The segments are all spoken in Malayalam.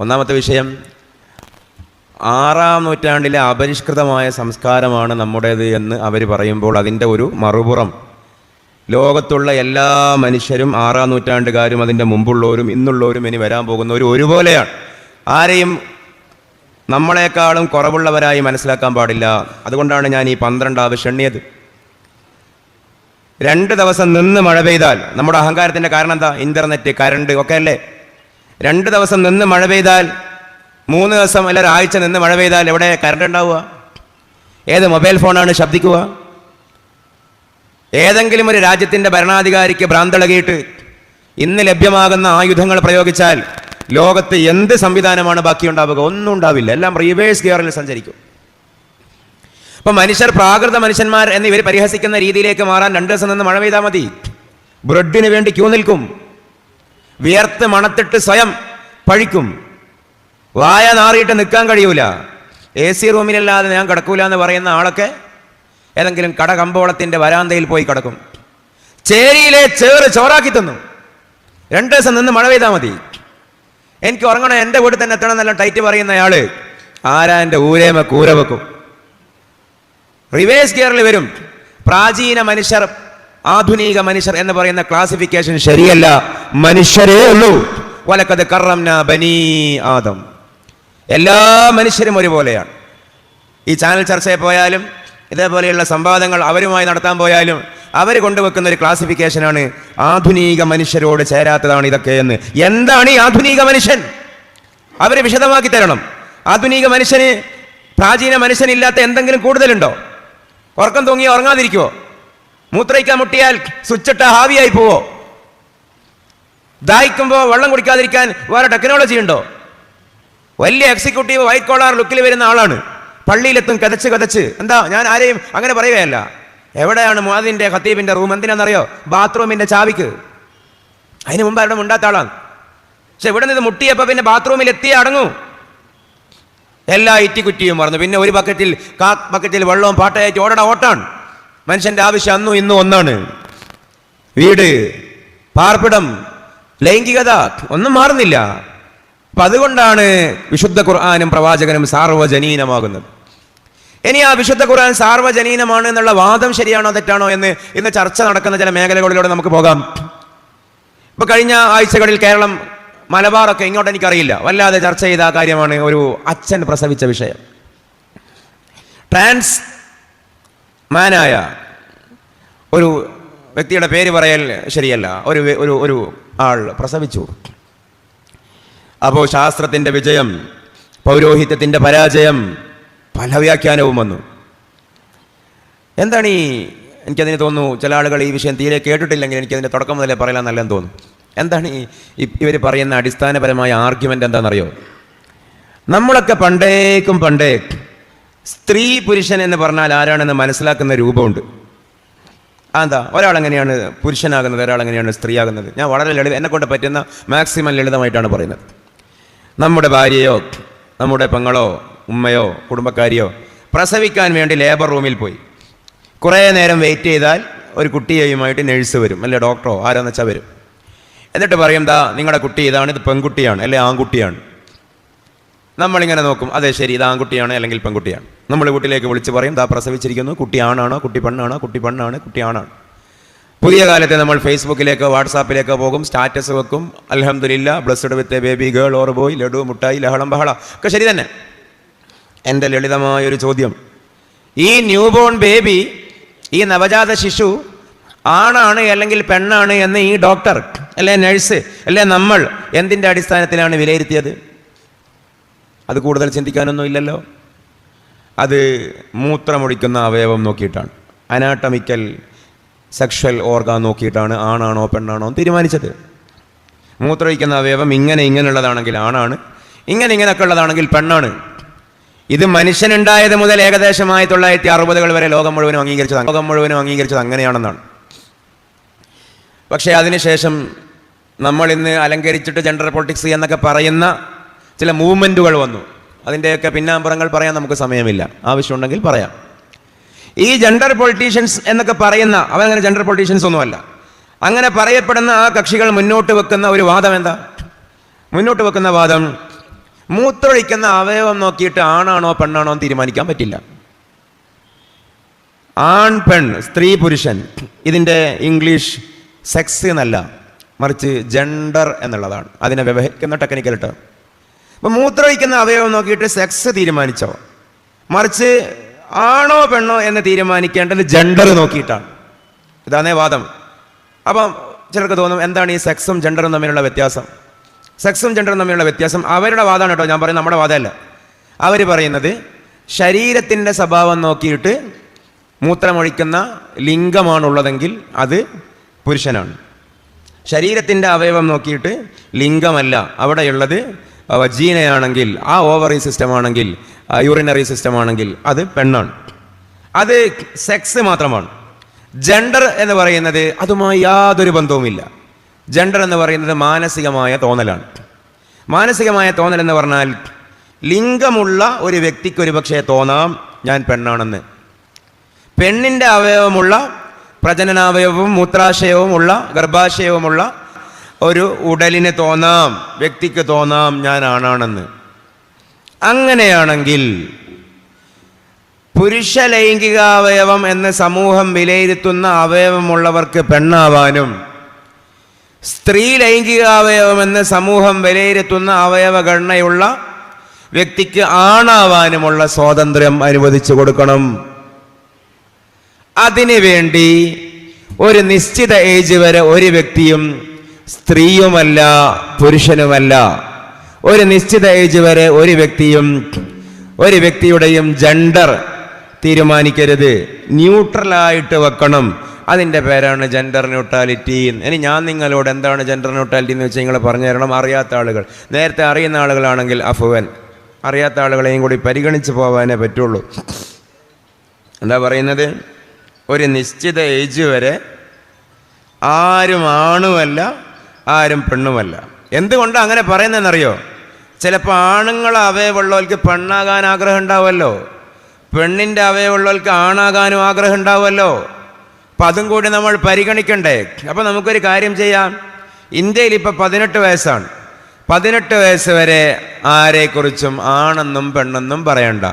ഒന്നാമത്തെ വിഷയം, 6-ാം നൂറ്റാണ്ടിലെ അപരിഷ്കൃതമായ സംസ്കാരമാണ് നമ്മുടേത് എന്ന് അവർ പറയുമ്പോൾ അതിൻ്റെ ഒരു മറുപുറം, ലോകത്തുള്ള എല്ലാ മനുഷ്യരും 6-ാം നൂറ്റാണ്ടുകാരും അതിൻ്റെ മുമ്പുള്ളവരും ഇന്നുള്ളവരും ഇനി വരാൻ പോകുന്നവരും ഒരുപോലെയാണ്. ആരെയും നമ്മളെക്കാളും കുറവുള്ളവരായി മനസ്സിലാക്കാൻ പാടില്ല. അതുകൊണ്ടാണ് ഞാൻ ഈ 12 ആവശ്യം എണ്ണിയത്. 2 ദിവസം നിന്ന് മഴ പെയ്താൽ, നമ്മുടെ അഹങ്കാരത്തിൻ്റെ കാരണം എന്താ? ഇൻ്റർനെറ്റ്, കറണ്ട് ഒക്കെ അല്ലേ. 2 ദിവസം നിന്ന് മഴ പെയ്താൽ, 3 ദിവസം അല്ല ഒരാഴ്ച നിന്ന് മഴ പെയ്താൽ എവിടെ കറണ്ട് ഉണ്ടാവുക? ഏത് മൊബൈൽ ഫോണാണ് ശബ്ദിക്കുക? ഏതെങ്കിലും ഒരു രാജ്യത്തിൻ്റെ ഭരണാധികാരിക്ക് ഭ്രാന്തളകിയിട്ട് ഇന്ന് ലഭ്യമാകുന്ന ആയുധങ്ങൾ പ്രയോഗിച്ചാൽ ലോകത്ത് എന്ത് സംവിധാനമാണ് ബാക്കിയുണ്ടാവുക? ഒന്നും ഉണ്ടാവില്ല. എല്ലാം റിവേഴ്സ് ഗിയറിൽ സഞ്ചരിക്കും. അപ്പം മനുഷ്യർ, പ്രാകൃത മനുഷ്യന്മാർ എന്ന് ഇവർ പരിഹസിക്കുന്ന രീതിയിലേക്ക് മാറാൻ 2 ദിവസം നിന്ന് മഴ പെയ്താൽ മതി. ബ്രെഡിന് വേണ്ടി ക്യൂ നിൽക്കും, വിയർത്ത് മണത്തിട്ട് സ്വയം പഴിക്കും, വായ നാറിയിട്ട് നിൽക്കാൻ കഴിയൂല. AC റൂമിലല്ലാതെ ഞാൻ കിടക്കൂല എന്ന് പറയുന്ന ആളൊക്കെ ഏതെങ്കിലും കടകമ്പോളത്തിൻ്റെ വരാന്തയിൽ പോയി കിടക്കും. ചേരിയിലെ ചേറ് ചോറാക്കി തന്നു. 2 ദിവസം നിന്ന് മഴ പെയ്താൽ മതി. എനിക്ക് ഉറങ്ങണം, എൻ്റെ വീട്ടിൽ തന്നെ എത്തണം എന്നല്ല ടൈറ്റ് പറയുന്ന അയാള് ആരാ എൻ്റെ ഊരേമ കൂര വെക്കും. റിവേഴ്സ് ഗിയറിൽ വരും. പ്രാചീന മനുഷ്യർ, ആധുനിക മനുഷ്യർ എന്ന് പറയുന്ന ക്ലാസിഫിക്കേഷൻ ശരിയല്ല. മനുഷ്യരേ ഉള്ളൂ. വലക്കത് കറംനാ ബനീ ആദം. എല്ലാ മനുഷ്യരും ഒരുപോലെയാണ്. ഈ ചാനൽ ചർച്ചയിൽ പോയാലും ഇതേപോലെയുള്ള സംവാദങ്ങൾ അവരുമായി നടത്താൻ പോയാലും അവർ കൊണ്ടുവെക്കുന്ന ഒരു ക്ലാസിഫിക്കേഷനാണ് ആധുനിക മനുഷ്യരോട് ചേരാത്തതാണ് ഇതൊക്കെ എന്ന്. എന്താണ് ഈ ആധുനിക മനുഷ്യൻ? അവർ വിശദമാക്കി തരണം. ആധുനിക മനുഷ്യന് പ്രാചീന മനുഷ്യനില്ലാത്ത എന്തെങ്കിലും കൂടുതലുണ്ടോ? ഉറക്കം തൂങ്ങിയോ ഉറങ്ങാതിരിക്കുവോ? മൂത്രയിക്കാൻ മുട്ടിയാൽ സ്വിച്ചിട്ട ഹാവിയായി പോവോ? ദാഹിക്കുമ്പോൾ വെള്ളം കുടിക്കാതിരിക്കാൻ വേറെ ടെക്നോളജി ഉണ്ടോ? വലിയ എക്സിക്യൂട്ടീവ് വൈറ്റ് കോളാർ ലുക്കിൽ വരുന്ന ആളാണ്. പള്ളിയിലെത്തും കതച്ച്. എന്താ, ഞാൻ ആരെയും അങ്ങനെ പറയുകയല്ല. എവിടെയാണ് മുഅദ്ദിന്റെ ഖത്തീബിന്റെ റൂം? എന്തിനാണെന്നറിയോ? ബാത്റൂമിന്റെ ചാവിക്ക്. അതിന് മുമ്പ് അവിടെ മുണ്ടാത്ത ആളാണ്. പക്ഷെ ഇവിടെ നിന്ന് മുട്ടിയപ്പോൾ പിന്നെ ബാത്റൂമിൽ എത്തിയേ അടങ്ങൂ. എല്ലാ ഇറ്റിക്കുറ്റിയും മറന്നു. പിന്നെ ഒരു ബക്കറ്റിൽ വെള്ളവും പാട്ടയായിട്ട് ഓട്ടാണ്. മനുഷ്യന്റെ ആവശ്യം അന്നും ഇന്നും ഒന്നാണ്. വീട്, പാർപ്പിടം, ലൈംഗികത ഒന്നും മാറുന്നില്ല. അപ്പൊ അതുകൊണ്ടാണ് വിശുദ്ധ ഖുർആനും പ്രവാചകനും സാർവജനീനമാകുന്നത്. ഇനി ആ വിശുദ്ധ ഖുർആൻ സാർവജനീനമാണ് എന്നുള്ള വാദം ശരിയാണോ തെറ്റാണോ എന്ന് ഇന്ന് ചർച്ച നടക്കുന്ന ചില മേഖലകളിലൂടെ നമുക്ക് പോകാം. ഇപ്പൊ കഴിഞ്ഞ ആഴ്ചകളിൽ കേരളം, മലബാറൊക്കെ, ഇങ്ങോട്ട് എനിക്കറിയില്ല, വല്ലാതെ ചർച്ച ചെയ്ത ആ കാര്യമാണ് ഒരു അച്ഛൻ പ്രസവിച്ച വിഷയം. ട്രാൻസ് മാനായ ഒരു വ്യക്തിയുടെ പേര് പറയൽ ശരിയല്ല, ഒരു ആൾ പ്രസവിച്ചു. അപ്പോൾ ശാസ്ത്രത്തിൻ്റെ വിജയം, പൗരോഹിത്യത്തിൻ്റെ പരാജയം, പല വ്യാഖ്യാനവും വന്നു. എന്താണ് എനിക്കതിന് തോന്നുന്നു, ചില ആളുകൾ ഈ വിഷയം തീരെ കേട്ടിട്ടില്ലെങ്കിൽ എനിക്കതിൻ്റെ തുടക്കം മുതലേ പറയാൻ നല്ലതെന്ന് തോന്നുന്നു. എന്താണ് ഇവർ പറയുന്ന അടിസ്ഥാനപരമായ ആർഗ്യുമെൻ്റ് എന്താണെന്നറിയോ? നമ്മളൊക്കെ പണ്ടേ സ്ത്രീ പുരുഷൻ എന്ന് പറഞ്ഞാൽ ആരാണെന്ന് മനസ്സിലാക്കുന്ന രൂപമുണ്ട്. എന്താ, ഒരാളെങ്ങനെയാണ് പുരുഷനാകുന്നത്, ഒരാളെങ്ങനെയാണ് സ്ത്രീയാകുന്നത്? ഞാൻ വളരെ എന്നെക്കൊണ്ട് പറ്റുന്ന മാക്സിമം ലളിതമായിട്ടാണ് പറയുന്നത്. നമ്മുടെ ഭാര്യയോ നമ്മുടെ പെങ്ങളോ ഉമ്മയോ കുടുംബക്കാരിയോ പ്രസവിക്കാൻ വേണ്ടി ലേബർ റൂമിൽ പോയി കുറേ നേരം വെയിറ്റ് ചെയ്താൽ ഒരു കുട്ടിയെയുമായിട്ട് നഴ്സ് വരും, അല്ലെ ഡോക്ടറോ ആരാന്ന് വെച്ചാൽ വരും. എന്നിട്ട് പറയും, ദാ നിങ്ങളുടെ കുട്ടി ഇതാണ്, ഇത് പെൺകുട്ടിയാണ് അല്ലെ ആൺകുട്ടിയാണ്. നമ്മളിങ്ങനെ നോക്കും, അതെ ശരി, ഇത് ആൺകുട്ടിയാണ് അല്ലെങ്കിൽ പെൺകുട്ടിയാണ്. നമ്മൾ വീട്ടിലേക്ക് വിളിച്ച് പറയും, ദാ പ്രസവിച്ചിരിക്കുന്നു, കുട്ടി ആണാണോ കുട്ടി പെണ്ണാണോ, കുട്ടി പെണ്ണാണ് കുട്ടി ആണാണ്. പുതിയ കാലത്ത് നമ്മൾ ഫേസ്ബുക്കിലേക്കോ വാട്സാപ്പിലേക്കോ പോകും, സ്റ്റാറ്റസ് വെക്കും, അൽഹംദുലില്ലാ blessed with a baby girl or boy, laddu മുട്ടായി ലഹളം ബഹള ഒക്കെ ശരി തന്നെ. എൻ്റെ ലളിതമായൊരു ചോദ്യം, ഈ ന്യൂ ബോൺ ബേബി, ഈ നവജാത ശിശു ആണാണ് അല്ലെങ്കിൽ പെണ്ണാണ് എന്ന് ഈ ഡോക്ടർ അല്ലെ നഴ്സ് അല്ലെ നമ്മൾ എന്തിൻ്റെ അടിസ്ഥാനത്തിലാണ് വിലയിരുത്തിയത്? അത് കൂടുതൽ ചിന്തിക്കാനൊന്നും ഇല്ലല്ലോ. അത് മൂത്രമൊഴിക്കുന്ന അവയവം നോക്കിയിട്ടാണ്, അനാട്ടമിക്കൽ സെക്ഷൽ ഓർഗാൻ നോക്കിയിട്ടാണ് ആണാണോ പെണ്ണാണോ തീരുമാനിച്ചത്. മൂത്രമൊഴിക്കുന്ന അവയവം ഇങ്ങനെയുള്ളതാണെങ്കിൽ ആണാണ്, ഇങ്ങനെയൊക്കെ ഉള്ളതാണെങ്കിൽ പെണ്ണാണ്. ഇത് മനുഷ്യനുണ്ടായത് മുതൽ ഏകദേശം 1960 വരെ ലോകം മുഴുവനും അംഗീകരിച്ചത് അങ്ങനെയാണെന്നാണ്. പക്ഷേ അതിനുശേഷം നമ്മൾ ഇന്ന് അലങ്കരിച്ചിട്ട് ജെൻഡർ പൊളിറ്റിക്സ് എന്നൊക്കെ പറയുന്ന ചില മൂവ്മെൻറ്റുകൾ വന്നു. അതിൻ്റെയൊക്കെ പിന്നാമ്പുറങ്ങൾ പറയാൻ നമുക്ക് സമയമില്ല, ആവശ്യമുണ്ടെങ്കിൽ പറയാം. ഈ ജെൻഡർ പൊളിറ്റീഷ്യൻസ് എന്നൊക്കെ പറയുന്ന, അവരങ്ങനെ ജെൻഡർ പൊളിറ്റീഷ്യൻസ് ഒന്നുമല്ല, അങ്ങനെ പറയപ്പെടുന്ന ആ കക്ഷികൾ മുന്നോട്ട് വെക്കുന്ന ഒരു വാദം എന്താ? മുന്നോട്ട് വെക്കുന്ന വാദം, മൂത്രമൊഴിക്കുന്ന അവയവം നോക്കിയിട്ട് ആണാണോ പെണ്ണാണോ എന്ന് തീരുമാനിക്കാൻ പറ്റില്ല. ആൺ പെൺ, സ്ത്രീ പുരുഷൻ, ഇതിൻ്റെ ഇംഗ്ലീഷ് സെക്സ് എന്നല്ല, മറിച്ച് ജെൻഡർ എന്നുള്ളതാണ് അതിനെ വ്യവഹരിക്കുന്ന ടെക്നിക്കൽ ടേം. അപ്പം മൂത്രമൊഴിക്കുന്ന അവയവം നോക്കിയിട്ട് സെക്സ് തീരുമാനിച്ചോ, മറിച്ച് ആണോ പെണ്ണോ എന്ന് തീരുമാനിക്കേണ്ടത് ജെൻഡർ നോക്കിയിട്ടാണ്. ഇതാണേ വാദം. അപ്പം ചിലർക്ക് തോന്നും എന്താണ് ഈ സെക്സും ജെൻഡറും തമ്മിലുള്ള വ്യത്യാസം? സെക്സും ജെൻഡറും തമ്മിലുള്ള വ്യത്യാസം അവരുടെ വാദമാണ് കേട്ടോ, ഞാൻ പറയുന്നത് നമ്മുടെ വാദമല്ല. അവർ പറയുന്നത് ശരീരത്തിൻ്റെ സ്വഭാവം നോക്കിയിട്ട് മൂത്രമൊഴിക്കുന്ന ലിംഗമാണുള്ളതെങ്കിൽ അത് പുരുഷനാണ്. ശരീരത്തിൻ്റെ അവയവം നോക്കിയിട്ട് ലിംഗമല്ല അവിടെയുള്ളത് വജീനയാണെങ്കിൽ, ആ ഓവറി സിസ്റ്റമാണെങ്കിൽ, യൂറിനറി സിസ്റ്റമാണെങ്കിൽ അത് പെണ്ണാണ്. അത് സെക്സ് മാത്രമാണ്. ജെൻഡർ എന്ന് പറയുന്നത് അതുമായി യാതൊരു ബന്ധവുമില്ല. ജെൻഡർ എന്ന് പറയുന്നത് മാനസികമായ തോന്നലാണ്. മാനസികമായ തോന്നൽ എന്ന് പറഞ്ഞാൽ ലിംഗമുള്ള ഒരു വ്യക്തിക്ക് ഒരു പക്ഷേ തോന്നാം ഞാൻ പെണ്ണാണെന്ന്. പെണ്ണിൻ്റെ അവയവമുള്ള, പ്രജനനാവയവവും മൂത്രാശയവുമുള്ള, ഗർഭാശയവുമുള്ള ഒരു ഉടലിന് തോന്നാം, വ്യക്തിക്ക് തോന്നാം ഞാൻ ആണാണെന്ന്. അങ്ങനെയാണെങ്കിൽ പുരുഷ ലൈംഗികാവയവം എന്ന് സമൂഹം വിലയിരുത്തുന്ന അവയവമുള്ളവർക്ക് പെണ്ണാവാനും, സ്ത്രീ ലൈംഗികാവയവം എന്ന് സമൂഹം വിലയിരുത്തുന്ന അവയവഘടനയുള്ള വ്യക്തിക്ക് ആണാവാനുമുള്ള സ്വാതന്ത്ര്യം അനുവദിച്ചു കൊടുക്കണം. അതിനു വേണ്ടി ഒരു നിശ്ചിത ഏജ് വരെ ഒരു വ്യക്തിയും സ്ത്രീയുമല്ല പുരുഷനുമല്ല, ഒരു നിശ്ചിത ഏജ് വരെ ഒരു വ്യക്തിയുടെയും ജെൻഡർ തീരുമാനിക്കരുത്, ന്യൂട്രലായിട്ട് വെക്കണം. അതിൻ്റെ പേരാണ് ജെൻഡർ ന്യൂട്രാലിറ്റി. ഇനി ഞാൻ നിങ്ങളോട് എന്താണ് ജെൻഡർ ന്യൂട്രാലിറ്റി എന്ന് വെച്ചാൽ നിങ്ങൾ പറഞ്ഞു തരണം. അറിയാത്ത ആളുകൾ, നേരത്തെ അറിയുന്ന ആളുകളാണെങ്കിൽ അഫുവൻ, അറിയാത്ത ആളുകളെയും കൂടി പരിഗണിച്ച് പോകാനേ പറ്റുള്ളൂ. എന്താ പറയുന്നത്? ഒരു നിശ്ചിത ഏജ് വരെ ആരും ആണുമല്ല ആരും പെണ്ണുമല്ല. എന്തുകൊണ്ടാണ് അങ്ങനെ പറയുന്നതെന്നറിയോ? ചിലപ്പോൾ ആണുങ്ങൾ അവയവുള്ളവർക്ക് പെണ്ണാകാൻ ആഗ്രഹം ഉണ്ടാവുമല്ലോ, പെണ്ണിൻ്റെ അവയവുള്ളവർക്ക് ആണാകാനും ആഗ്രഹം ഉണ്ടാവുമല്ലോ. അപ്പം അതും കൂടി നമ്മൾ പരിഗണിക്കണ്ടേ? അപ്പം നമുക്കൊരു കാര്യം ചെയ്യാം. ഇന്ത്യയിൽ ഇപ്പോൾ 18 വയസ്സാണ്. 18 വയസ്സ് വരെ ആരെക്കുറിച്ചും ആണെന്നും പെണ്ണെന്നും പറയണ്ട.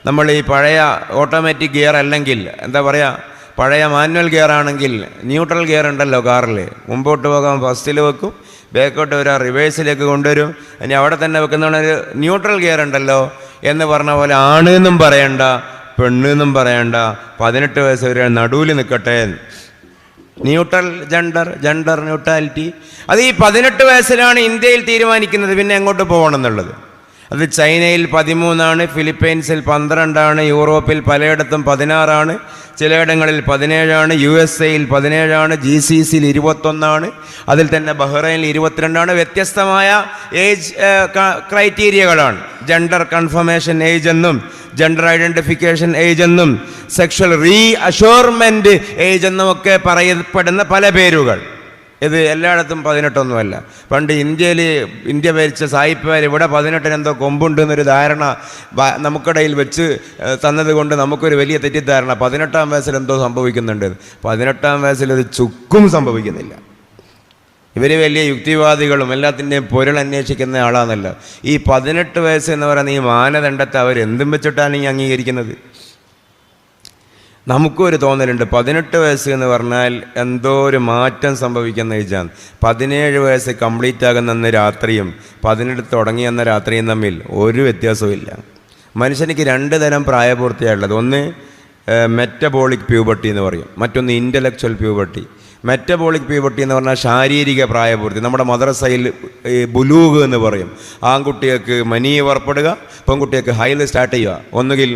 നമ്മൾ ഈ പഴയ ഓട്ടോമാറ്റിക് ഗിയർ അല്ലെങ്കിൽ എന്താ പറയുക, പഴയ മാനുവൽ ഗിയർ ആണെങ്കിൽ ന്യൂട്രൽ ഗിയർ ഉണ്ടല്ലോ കാറിൽ, മുമ്പോട്ട് പോകാൻ ഫസ്റ്റിൽ വെക്കും, ബാക്കോട്ട് വരാൻ റിവേഴ്സിലേക്ക് കൊണ്ടുവരും, ഇനി അവിടെ തന്നെ വെക്കുന്നതാണ് ഒരു ന്യൂട്രൽ ഗിയർ ഉണ്ടല്ലോ എന്ന് പറഞ്ഞ പോലെ ആണെന്നും പറയണ്ട പെണ്ണെന്നും പറയണ്ട. 18 വയസ്സ് വരെ നടുവിൽ നിൽക്കട്ടെ. ന്യൂട്രൽ ജെൻഡർ ന്യൂട്രാലിറ്റി അത് ഈ 18 വയസ്സിലാണ് ഇന്ത്യയിൽ തീരുമാനിക്കുന്നത് പിന്നെ എങ്ങോട്ട് പോകണം എന്നുള്ളത്. അത് ചൈനയിൽ 13, ഫിലിപ്പൈൻസിൽ 12, യൂറോപ്പിൽ പലയിടത്തും 16, ചിലയിടങ്ങളിൽ 17, USA-യിൽ 17, GCC-യിൽ 21, അതിൽ തന്നെ ബഹ്റൈനിൽ 22. വ്യത്യസ്തമായ ഏജ് ക്രൈറ്റീരിയകളാണ്. ജെൻഡർ കൺഫർമേഷൻ ഏജ് എന്നും, ജെൻഡർ ഐഡൻറ്റിഫിക്കേഷൻ ഏജ് എന്നും, സെക്ഷൽ റീ അഷ്യൂർമെൻറ്റ് ഏജ് എന്നും ഒക്കെ പറയപ്പെടുന്ന പല പേരുകൾ. ഇത് എല്ലായിടത്തും 18 പണ്ട് ഇന്ത്യ ഭരിച്ച സായിപ്പുകാർ ഇവിടെ 18 എന്തോ കൊമ്പുണ്ടെന്നൊരു ധാരണ നമുക്കിടയിൽ വെച്ച് തന്നത് കൊണ്ട് നമുക്കൊരു വലിയ തെറ്റിദ്ധാരണ. 18-ാം വയസ്സിൽ എന്തോ സംഭവിക്കുന്നുണ്ട്. 18-ാം വയസ്സിൽ ഒരു ചുക്കും സംഭവിക്കുന്നില്ല. ഇവർ വലിയ യുക്തിവാദികളും എല്ലാത്തിൻ്റെയും പൊരുൾ അന്വേഷിക്കുന്ന ആളാണല്ല. ഈ 18 വയസ്സ് എന്ന് പറയുന്ന ഈ മാനദണ്ഡത്തെ അവരെന്തും വെച്ചിട്ടാണ് ഈ അംഗീകരിക്കുന്നത്? നമുക്കും ഒരു തോന്നലുണ്ട് 18 വയസ്സ് എന്ന് പറഞ്ഞാൽ എന്തോ ഒരു മാറ്റം സംഭവിക്കുന്ന ഏജാണ്. 17 വയസ്സ് കംപ്ലീറ്റ് ആകുന്ന അന്ന് രാത്രിയും 18 തുടങ്ങിയെന്ന രാത്രിയും തമ്മിൽ ഒരു വ്യത്യാസവും ഇല്ല. മനുഷ്യനിക്ക് 2 തരം പ്രായപൂർത്തിയായുള്ളത്. ഒന്ന് മെറ്റബോളിക് പ്യൂബർട്ടി എന്ന് പറയും, മറ്റൊന്ന് ഇൻ്റലക്ച്വൽ പ്യൂബർട്ടി. മെറ്റബോളിക് പ്യൂബർട്ടി എന്ന് പറഞ്ഞാൽ ശാരീരിക പ്രായപൂർത്തി. നമ്മുടെ മദ്രസയിൽ ബുലൂഗ് എന്ന് പറയും. ആൺകുട്ടികൾക്ക് മനി പുറപ്പെടുക, പെൺകുട്ടികൾക്ക് ഹൈല് സ്റ്റാർട്ട് ചെയ്യുക, ഒന്നുകിൽ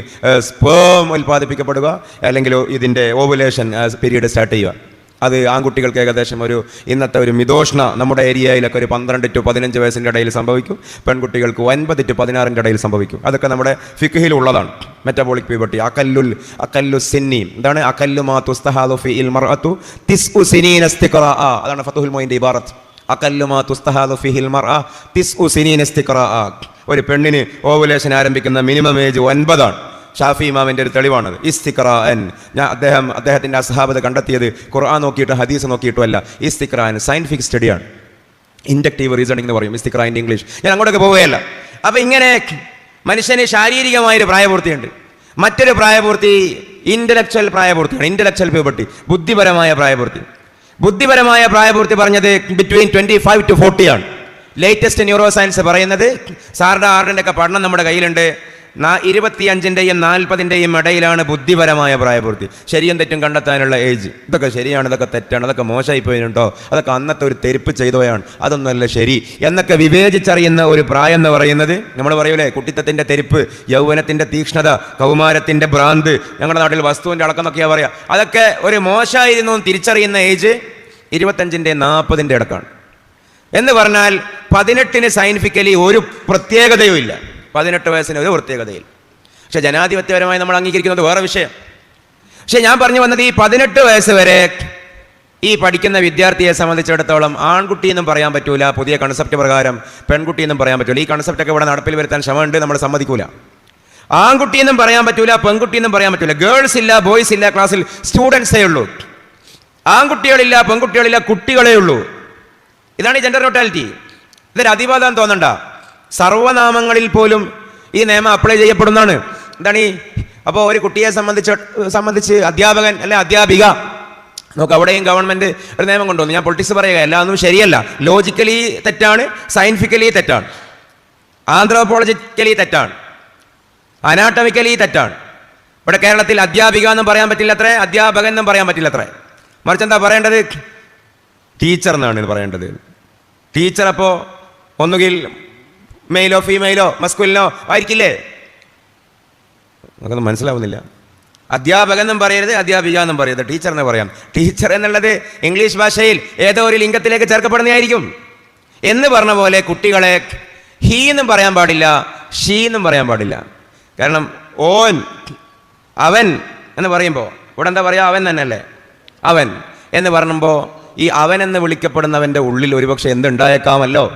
സ്പേം ഉൽപ്പാദിപ്പിക്കപ്പെടുക, അല്ലെങ്കിൽ ഇതിൻ്റെ ഓവുലേഷൻ പീരീഡ് സ്റ്റാർട്ട് ചെയ്യുക. അത് ആൺകുട്ടികൾക്ക് ഏകദേശം ഇന്നത്തെ ഒരു മിതോഷ്ണ നമ്മുടെ ഏരിയയിലൊക്കെ ഒരു 12 to 15 വയസ്സിൻ്റെ ഇടയിൽ സംഭവിക്കും. പെൺകുട്ടികൾക്ക് 9 to 16 ഇടയിൽ സംഭവിക്കും. അതൊക്കെ നമ്മുടെ ഫിഖ്ഹിലുള്ളതാണ്. Metabolic puberty അക്കല്ലു സിന്നി. എന്താണ് അക്കല്ലു മാ തുസ്തഹാദു ഫീൽ മർഅതു തിസ്ഉ സിനീന ഇസ്തിഖറാ. അതാണ് ഫതുഹുൽ മുഈൻ്റെ ഇബാറത്ത്. അക്കല്ലു മാ തുസ്തഹാദു ഫീൽ മർഅ തിസ്ഉ സിനീന ഇസ്തിഖറാ. ഒരു പെണ്ണിന് ഓവുലേഷൻ ആരംഭിക്കുന്ന മിനിമം ഏജ് 9 ആണ്. ഷാഫി ഇമാമിൻ്റെ ഒരു തെളിവാണത്. ഇസ്തിഖ്റാൻ അദ്ദേഹത്തിൻ്റെ അസ്ഹാബത്ത് കണ്ടെത്തിയത് ഖുർആൻ നോക്കിയിട്ട് ഹദീസ് നോക്കിയിട്ടുമല്ല. ഇസ്തിഖ്റാൻ സയൻറ്റിഫിക് സ്റ്റഡിയാണ്. ഇൻഡക്റ്റീവ് റീസണിംഗ് എന്ന് പറയും ഇസ്തിഖ്റാൻ്റെ ഇംഗ്ലീഷ്. ഞാൻ അങ്ങോട്ടൊക്കെ പോവുകയല്ല. അപ്പം ഇങ്ങനെ മനുഷ്യന് ശാരീരികമായൊരു പ്രായപൂർത്തിയുണ്ട്. മറ്റൊരു പ്രായപൂർത്തി ഇന്റലക്ച്വൽ പ്രായപൂർത്തിയാണ്, ഇന്റലക്ച്വൽ പ്യൂബർട്ടി, ബുദ്ധിപരമായ പ്രായപൂർത്തി. ബുദ്ധിപരമായ പ്രായപൂർത്തി പറഞ്ഞത് ബിറ്റ്വീൻ 25 to 40 ആണ്. ലേറ്റസ്റ്റ് ന്യൂറോ സയൻസ് പറയുന്നത്, സാറിൻ്റെ ആറിൻ്റെ ഒക്കെ പഠനം നമ്മുടെ കയ്യിലുണ്ട്, 25-ന്റെയും 40-ന്റെയും ഇടയിലാണ് ബുദ്ധിപരമായ പ്രായപൂർത്തി. ശരിയും തെറ്റും കണ്ടെത്താനുള്ള ഏജ്. ഇതൊക്കെ ശരിയാണ്, ഇതൊക്കെ തെറ്റാണ്, അതൊക്കെ മോശമായി പോയിട്ടുണ്ടോ, അതൊക്കെ അന്നത്തെ ഒരു തെരുപ്പ് ചെയ്തോയാണ്, അതൊന്നുമല്ല ശരി എന്നൊക്കെ വിവേചിച്ചറിയുന്ന ഒരു പ്രായം എന്ന് പറയുന്നത്, നമ്മൾ പറയൂലേ കുട്ടിത്തത്തിൻ്റെ തെരുപ്പ്, യൗവനത്തിൻ്റെ തീക്ഷ്ണത, കൗമാരത്തിൻ്റെ ഭ്രാന്ത്, ഞങ്ങളുടെ നാട്ടിൽ വസ്തുവിൻ്റെ അടക്കം എന്നൊക്കെയാണ് പറയുക. അതൊക്കെ ഒരു മോശമായിരുന്നു തിരിച്ചറിയുന്ന ഏജ് 25-ന്റെയും 40-ന്റെ ഇടക്കാണ്. എന്ന് പറഞ്ഞാൽ 18-ന് സയൻറ്റിഫിക്കലി ഒരു പ്രത്യേകതയും ഇല്ല, 18 വയസ്സിന് ഒരു പ്രത്യേകതയില്ല. പക്ഷെ ജനാധിപത്യപരമായി നമ്മൾ അംഗീകരിക്കുന്നത് വേറെ വിഷയം. പക്ഷെ ഞാൻ പറഞ്ഞു വന്നത്, ഈ 18 വയസ്സ് വരെ ഈ പഠിക്കുന്ന വിദ്യാർത്ഥിയെ സംബന്ധിച്ചിടത്തോളം ആൺകുട്ടി എന്നും പറയാൻ പറ്റൂല, പുതിയ കൺസെപ്റ്റ് പ്രകാരം പെൺകുട്ടി എന്നും പറയാൻ പറ്റൂല. ഈ കൺസെപ്റ്റൊക്കെ ഇവിടെ നടപ്പിൽ വരുത്താൻ ശ്രമമുണ്ട്, നമ്മൾ സമ്മതിക്കൂല. ആൺകുട്ടി എന്നും പറയാൻ പറ്റൂല, പെൺകുട്ടി എന്നും പറയാൻ പറ്റൂല. ഗേൾസ് ഇല്ല, ബോയ്സ് ഇല്ല, ക്ലാസ്സിൽ സ്റ്റുഡൻസേ ഉള്ളൂ. ആൺകുട്ടികളില്ല, പെൺകുട്ടികളില്ല, കുട്ടികളേ ഉള്ളൂ. ഇതാണ് ഈ ജെൻഡർ ന്യൂട്രാലിറ്റി. ഇതൊരു അതിവാദം തോന്നണ്ട. സർവ്വനാമങ്ങളിൽ പോലും ഈ നിയമം അപ്ലൈ ചെയ്യപ്പെടുന്നതാണ്. എന്താണ് ഈ അപ്പോൾ ഒരു കുട്ടിയെ സംബന്ധിച്ച് അധ്യാപകൻ അല്ലെ അധ്യാപിക, നോക്ക് അവിടെയും ഗവൺമെൻറ് ഒരു നിയമം കൊണ്ടുവന്നു. ഞാൻ പൊളിറ്റിക്സ് പറയുക, എല്ലാം ഒന്നും ശരിയല്ല, ലോജിക്കലി തെറ്റാണ്, സയൻറ്റിഫിക്കലി തെറ്റാണ്, ആന്ത്രോപോളജിക്കലി തെറ്റാണ്, അനാട്ടമിക്കലി തെറ്റാണ്. ഇവിടെ കേരളത്തിൽ അധ്യാപിക എന്നും പറയാൻ പറ്റില്ലത്രേ, അധ്യാപകൻ എന്നും പറയാൻ പറ്റില്ലത്രേ. മറിച്ച് എന്താ പറയേണ്ടത്? ടീച്ചർ എന്നാണ് ഇത് പറയേണ്ടത്. ടീച്ചർ അപ്പോൾ ഒന്നുകിൽ മെയിലോ ഫീമെയിലോ മസ്കുലിനോ ആയിരിക്കില്ലേ? നമുക്കൊന്നും മനസ്സിലാവുന്നില്ല. അധ്യാപകൻ എന്നും പറയരുത്, അധ്യാപിക എന്നും പറയരുത്, ടീച്ചർ എന്ന് പറയാം. ടീച്ചർ എന്നുള്ളത് ഇംഗ്ലീഷ് ഭാഷയിൽ ഏതോ ഒരു ലിംഗത്തിലേക്ക് ചേർക്കപ്പെടുന്നതായിരിക്കും. എന്ന് പറഞ്ഞ പോലെ കുട്ടികളെ ഹീ എന്നും പറയാൻ പാടില്ല, ഷീ എന്നും പറയാൻ പാടില്ല. കാരണം ഓൻ, അവൻ എന്ന് പറയുമ്പോൾ ഇവിടെ എന്താ പറയുക? അവൻ തന്നെയല്ലേ, അവൻ എന്ന് പറയുമ്പോൾ ഈ അവൻ എന്ന് വിളിക്കപ്പെടുന്നവൻ്റെ ഉള്ളിൽ ഒരുപക്ഷെ എന്തുണ്ടായേക്കാമല്ലോ?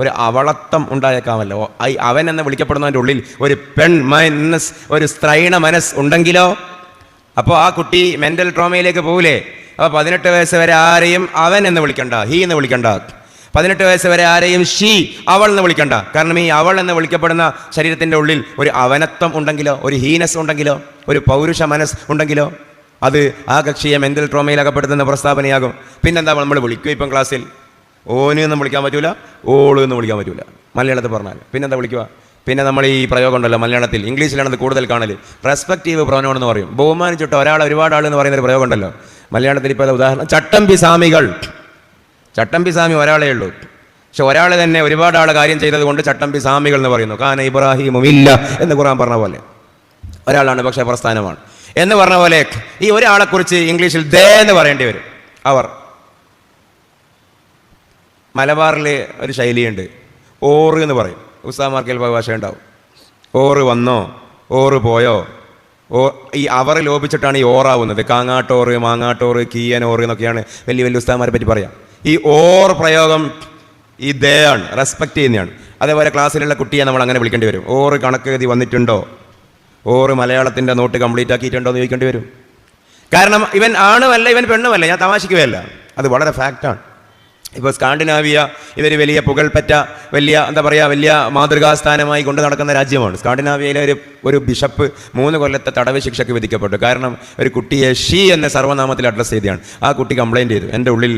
ഒരു അവളത്വം ഉണ്ടായേക്കാമല്ലോ. ഈ അവൻ എന്ന് വിളിക്കപ്പെടുന്നവൻ്റെ ഉള്ളിൽ ഒരു പെൺ മനസ്, ഒരു സ്ത്രൈണ മനസ് ഉണ്ടെങ്കിലോ അപ്പോൾ ആ കുട്ടി മെൻ്റൽ ട്രോമയിലേക്ക് പോകില്ലേ? അപ്പോൾ 18 വയസ്സ് വരെ ആരെയും അവൻ എന്ന് വിളിക്കണ്ട, ഹീ എന്ന് വിളിക്കണ്ട. 18 വയസ്സ് വരെ ആരെയും ഷീ, അവൾ എന്ന് വിളിക്കണ്ട. കാരണം ഈ അവൾ എന്ന് വിളിക്കപ്പെടുന്ന ശരീരത്തിൻ്റെ ഉള്ളിൽ ഒരു അവനത്വം ഉണ്ടെങ്കിലോ, ഒരു ഹീനസ് ഉണ്ടെങ്കിലോ, ഒരു പൗരുഷ മനസ് ഉണ്ടെങ്കിലോ അത് ആ കക്ഷിയെ മെൻ്റൽ ട്രോമയിൽ അകപ്പെടുത്തുന്ന പ്രസ്താവനയാകും. പിന്നെന്താ നമ്മൾ വിളിക്കുക? ഇപ്പം ക്ലാസ്സിൽ ഓന് എന്നും വിളിക്കാൻ പറ്റൂല, ഓള് എന്ന് വിളിക്കാൻ പറ്റൂല മലയാളത്തിൽ പറഞ്ഞാൽ. പിന്നെന്താ വിളിക്കുക? പിന്നെ നമ്മൾ ഈ പ്രയോഗം ഉണ്ടല്ലോ മലയാളത്തിൽ, ഇംഗ്ലീഷിലാണത് കൂടുതൽ കാണൽ, റെസ്പെക്റ്റീവ് പ്രൊനൗൺ എന്ന് പറയും. ബഹുമാനിച്ചിട്ട് ഒരാളെ ഒരുപാട് ആൾ എന്ന് പറയുന്നൊരു പ്രയോഗം ഉണ്ടല്ലോ മലയാളത്തിൽ. ഇപ്പോൾ ഉദാഹരണം ചട്ടമ്പി സ്വാമികൾ. ചട്ടമ്പി സ്വാമി ഒരാളേ ഉള്ളൂ, പക്ഷെ ഒരാൾ തന്നെ ഒരുപാട് ആൾ കാര്യം ചെയ്തത് കൊണ്ട് ചട്ടമ്പി സ്വാമികൾ എന്ന് പറയുന്നു. കാന ഇബ്രാഹിമുമില്ല എന്ന് ഖുർആൻ പറഞ്ഞ പോലെ ഒരാളാണ്, പക്ഷേ പ്രസ്ഥാനമാണ് എന്ന് പറഞ്ഞ പോലെ ഈ ഒരാളെക്കുറിച്ച് ഇംഗ്ലീഷിൽ ദേ എന്ന് പറയേണ്ടി വരും. അവർ മലബാറിൽ ഒരു ശൈലിയുണ്ട്, ഓറ് എന്ന് പറയും. ഉസ്താമാർക്ക് ചിലപ്പോൾ ഭാഷ ഉണ്ടാവും. ഓറ് വന്നോ, ഓറ് പോയോ, ഈ അവർ ലോപിച്ചിട്ടാണ് ഈ ഓറാവുന്നത്. കാങ്ങാട്ടോറ്, മാങ്ങാട്ടോറ്, കീയനോറ് എന്നൊക്കെയാണ് വലിയ വലിയ ഉസ്താമാരെ പറ്റി പറയാം. ഈ ഓർ പ്രയോഗം ഈ ദേ ആണ്, റെസ്പെക്റ്റ് ചെയ്യുന്നതാണ്. അതേപോലെ ക്ലാസ്സിലുള്ള കുട്ടിയെ നമ്മൾ അങ്ങനെ വിളിക്കേണ്ടി വരും. ഓറ് കണക്ക് എഴുതി വന്നിട്ടുണ്ടോ, ഓറ് മലയാളത്തിൻ്റെ നോട്ട് കംപ്ലീറ്റ് ആക്കിയിട്ടുണ്ടോ എന്ന് ചോദിക്കേണ്ടി വരും. കാരണം ഇവൻ ആണുമല്ല, ഇവൻ പെണ്ണുമല്ല. ഞാൻ തമാശിക്കുകയല്ല, അത് വളരെ ഫാക്റ്റാണ്. ഇപ്പോൾ സ്കാൻഡിനാവിയ ഇതൊരു വലിയ പുകൾപ്പറ്റ വലിയ എന്താ പറയുക വലിയ മാതൃകാസ്ഥാനമായി കൊണ്ട് നടക്കുന്ന രാജ്യമാണ്. സ്കാൻഡിനാവിയയിലെ ഒരു ബിഷപ്പ് 3 കൊല്ലത്തെ തടവ് ശിക്ഷയ്ക്ക് വിധിക്കപ്പെട്ടു. കാരണം ഒരു കുട്ടിയെ ഷീ എന്ന സർവ്വനാമത്തിൽ അഡ്രസ്സ് ചെയ്തതാണ്. ആ കുട്ടി കംപ്ലയിൻറ്റ് ചെയ്തു, എൻ്റെ ഉള്ളിൽ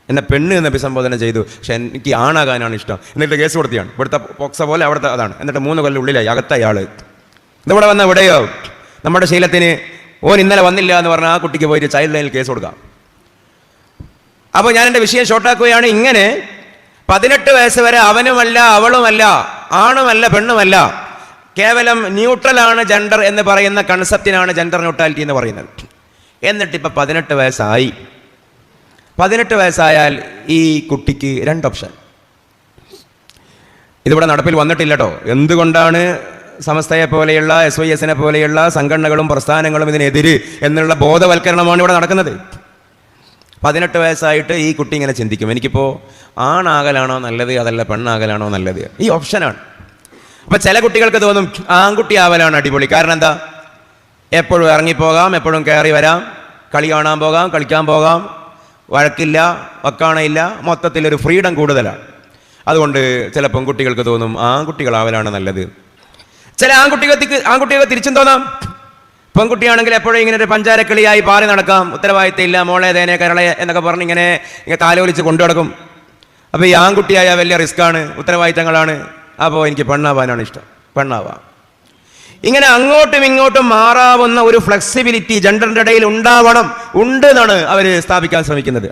എന്നെ പെണ്ണ് എന്ന് അഭിസംബോധന ചെയ്തു, പക്ഷെ എനിക്ക് ആണാകാനാണ് ഇഷ്ടം. എന്നിട്ട് കേസ് കൊടുത്തിയാണ്. ഇവിടുത്തെ പോക്സ പോലെ അവിടുത്തെ അതാണ്. എന്നിട്ട് 3 കൊല്ലം ഉള്ളിലായി അകത്തയാൾ. ഇതിവിടെ വന്ന എവിടെയോ നമ്മുടെ ശീലത്തിന് ഓൻ ഇന്നലെ വന്നില്ല എന്ന് പറഞ്ഞാൽ ആ കുട്ടിക്ക് പോയിട്ട് ചൈൽഡ് ലൈനിൽ കേസ് കൊടുക്കാം. അപ്പോൾ ഞാൻ എൻ്റെ വിഷയം ഷോർട്ടാക്കുകയാണ്. ഇങ്ങനെ 18 വയസ്സ് വരെ അവനുമല്ല, അവളുമല്ല, ആണുമല്ല, പെണ്ണുമല്ല, കേവലം ന്യൂട്രലാണ് ജെൻഡർ എന്ന് പറയുന്ന കൺസെപ്റ്റിനാണ് ജെൻഡർ ന്യൂട്രാലിറ്റി എന്ന് പറയുന്നത്. എന്നിട്ടിപ്പോൾ 18 വയസ്സായി. 18 വയസ്സായാൽ ഈ കുട്ടിക്ക് 2 ഓപ്ഷൻ. ഇതിവിടെ നടപ്പിൽ വന്നിട്ടില്ല കേട്ടോ. എന്തുകൊണ്ടാണ് സമസ്തയെ പോലെയുള്ള SYSനെ പോലെയുള്ള സംഘടനകളും പ്രസ്ഥാനങ്ങളും ഇതിനെതിര് എന്നുള്ള ബോധവൽക്കരണമാണ് ഇവിടെ നടക്കുന്നത്. 18 വയസ്സായിട്ട് ഈ കുട്ടി ഇങ്ങനെ ചിന്തിക്കും, എനിക്കിപ്പോൾ ആണാകലാണോ നല്ലത്, അതല്ല പെണ്ണാകലാണോ നല്ലത്? ഈ ഓപ്ഷനാണ്. അപ്പം ചില കുട്ടികൾക്ക് തോന്നും ആൺകുട്ടി ആവലാണ് അടിപൊളി. കാരണം എന്താ? എപ്പോഴും ഇറങ്ങിപ്പോകാം, എപ്പോഴും കയറി വരാം, കളി കാണാൻ പോകാം, കളിക്കാൻ പോകാം, വഴക്കില്ല, വക്കാണയില്ല, മൊത്തത്തിലൊരു ഫ്രീഡം കൂടുതലാണ്. അതുകൊണ്ട് ചില പെൺകുട്ടികൾക്ക് തോന്നും ആൺകുട്ടികളാവലാണ് നല്ലത്. ചില ആൺകുട്ടികൾക്ക് തിരിച്ചും തോന്നാം. പെൺകുട്ടിയാണെങ്കിൽ എപ്പോഴും ഇങ്ങനെ ഒരു പഞ്ചാരക്കിളിയായി പാറി നടക്കാം, ഉത്തരവാദിത്തം ഇല്ല, മോളെ തേനെ കരളയെ എന്നൊക്കെ പറഞ്ഞ് ഇങ്ങനെ താലോലിച്ച് കൊണ്ടു നടക്കും. അപ്പോൾ ഈ ആൺകുട്ടിയായ വലിയ റിസ്ക്കാണ്, ഉത്തരവാദിത്തങ്ങളാണ്. അപ്പോൾ എനിക്ക് പെണ്ണാവാനാണ് ഇഷ്ടം, പെണ്ണാവാം. ഇങ്ങനെ അങ്ങോട്ടും ഇങ്ങോട്ടും മാറാവുന്ന ഒരു ഫ്ലെക്സിബിലിറ്റി ജെൻഡറിൻ്റെ ഇടയിൽ ഉണ്ട് എന്നാണ് അവർ സ്ഥാപിക്കാൻ ശ്രമിക്കുന്നത്.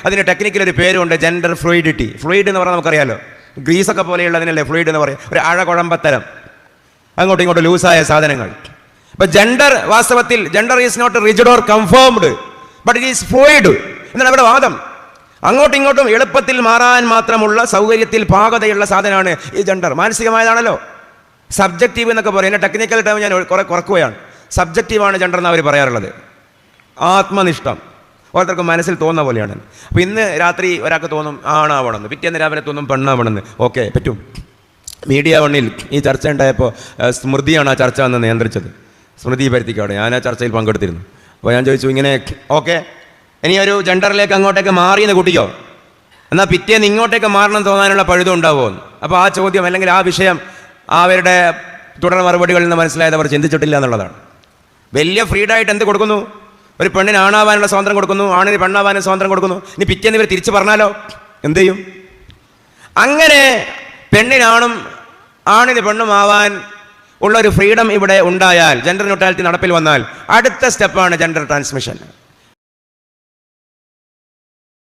അതിന് ടെക്നിക്കൽ ഒരു പേരുണ്ട്, ജെൻഡർ ഫ്ലൂയിഡിറ്റി. ഫ്ലൂയിഡ് എന്ന് പറഞ്ഞാൽ നമുക്കറിയാലോ, ഗ്രീസൊക്കെ പോലെയുള്ളതിനല്ലേ ഫ്ലൂയിഡ് എന്ന് പറയും, ഒരു അഴകുഴമ്പത്തരം, അങ്ങോട്ടും ഇങ്ങോട്ടും ലൂസായ സാധനങ്ങൾ. അപ്പോൾ വാസ്തവത്തിൽ gender is not rigid or confirmed, but it is fluid എന്നാണ് അവിടെ വാദം. അങ്ങോട്ടും ഇങ്ങോട്ടും എളുപ്പത്തിൽ മാറാൻ മാത്രമുള്ള സൗകര്യത്തിൽ പാകതയുള്ള സാധനമാണ് ഈ ജെൻഡർ. മാനസികമായതാണല്ലോ. സബ്ജക്റ്റീവ് എന്നൊക്കെ പറയുന്നത് ടെക്നിക്കൽ ടൈം ഞാൻ കുറെ കുറക്കുകയാണ്. സബ്ജക്റ്റീവാണ് ജെൻഡർ എന്ന് അവർ പറയാറുള്ളത്. ആത്മനിഷ്ഠം ഓരോരുത്തർക്കും മനസ്സിൽ തോന്നുന്ന പോലെയാണ്. അപ്പോൾ ഇന്ന് രാത്രി ഒരാൾക്ക് തോന്നും ആണാവണമെന്ന്, പിറ്റേന്ന് രാവിലെ തോന്നും പെണ്ണാവണമെന്ന്. ഓക്കെ, പറ്റും. മീഡിയ വണ്ണിൽ ഈ ചർച്ച ഉണ്ടായപ്പോൾ സ്മൃതിയാണ് ആ ചർച്ച അന്ന് നിയന്ത്രിച്ചത്. സ്മൃതി പരുത്തിക്കാട്, ഞാൻ ആ ചർച്ചയിൽ പങ്കെടുത്തിരുന്നു. അപ്പോൾ ഞാൻ ചോദിച്ചു, ഇങ്ങനെ ഓക്കെ, ഇനി ഒരു ജെൻഡറിലേക്ക് അങ്ങോട്ടേക്ക് മാറിയെന്ന് കൂട്ടിക്കോ, എന്നാൽ പിറ്റേന്ന് ഇങ്ങോട്ടേക്ക് മാറണം തോന്നാനുള്ള പഴുതും ഉണ്ടാവുമോ? അപ്പോൾ ആ ചോദ്യം അല്ലെങ്കിൽ ആ വിഷയം അവരുടെ തുടർ മറുപടികളിൽ നിന്ന് മനസ്സിലായത് അവർ ചിന്തിച്ചിട്ടില്ല എന്നുള്ളതാണ്. വലിയ ഫ്രീഡായിട്ട് എന്ത് കൊടുക്കുന്നു? ഒരു പെണ്ണിന് ആണാവാനുള്ള സ്വാതന്ത്ര്യം കൊടുക്കുന്നു, ആണിന് പെണ്ണാവാനുള്ള സ്വാതന്ത്ര്യം കൊടുക്കുന്നു. ഇനി പിറ്റേന്ന് ഇവർ തിരിച്ചു പറഞ്ഞാലോ എന്ത് ചെയ്യും? അങ്ങനെ പെണ്ണിനാണും ആണിന് പെണ്ണും ആവാൻ ഉള്ള ഒരു ഫ്രീഡം ഇവിടെ ഉണ്ടായാൽ, ജെൻഡർ ന്യൂട്രാലിറ്റി നടപ്പിൽ വന്നാൽ, അടുത്ത സ്റ്റെപ്പാണ് ജെൻഡർ ട്രാൻസ്മിഷൻ.